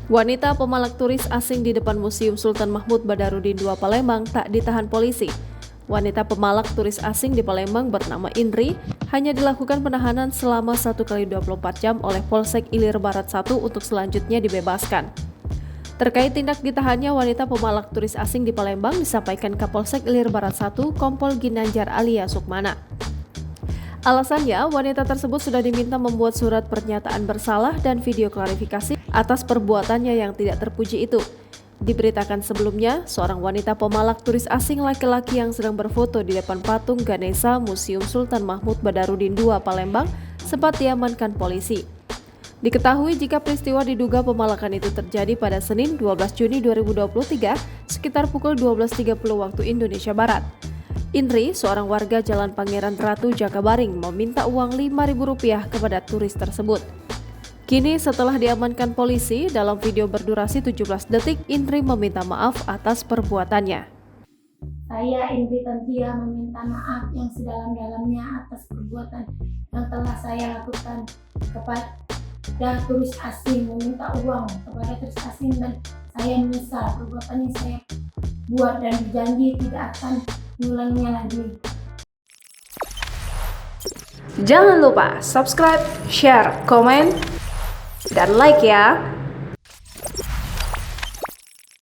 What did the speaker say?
Wanita pemalak turis asing di depan Museum Sultan Mahmud Badarudin II Palembang tak ditahan polisi. Wanita pemalak turis asing di Palembang bernama Indri hanya dilakukan penahanan selama 1x24 jam oleh Polsek Ilir Barat 1 untuk selanjutnya dibebaskan. Terkait tindak ditahannya wanita pemalak turis asing di Palembang disampaikan Kapolsek Ilir Barat 1 Kompol Ginanjar Alia Sukmana. Alasannya, wanita tersebut sudah diminta membuat surat pernyataan bersalah dan video klarifikasi atas perbuatannya yang tidak terpuji itu. Diberitakan sebelumnya, seorang wanita pemalak turis asing laki-laki yang sedang berfoto di depan patung Ganesha Museum Sultan Mahmud Badarudin II Palembang sempat diamankan polisi. Diketahui jika peristiwa diduga pemalakan itu terjadi pada Senin 12 Juni 2023 sekitar pukul 12.30 waktu Indonesia Barat. Indri, seorang warga Jalan Pangeran Ratu Jakabaring, meminta uang Rp5.000 kepada turis tersebut. Kini setelah diamankan polisi, dalam video berdurasi 17 detik, Indri meminta maaf atas perbuatannya. Saya Indri Tantia meminta maaf yang sedalam-dalamnya atas perbuatan yang telah saya lakukan kepada turis asing, meminta uang kepada turis asing, dan saya menyesal perbuatan yang saya buat dan berjanji tidak akan mengulanginya lagi. Jangan lupa subscribe, share, komen, dan like ya.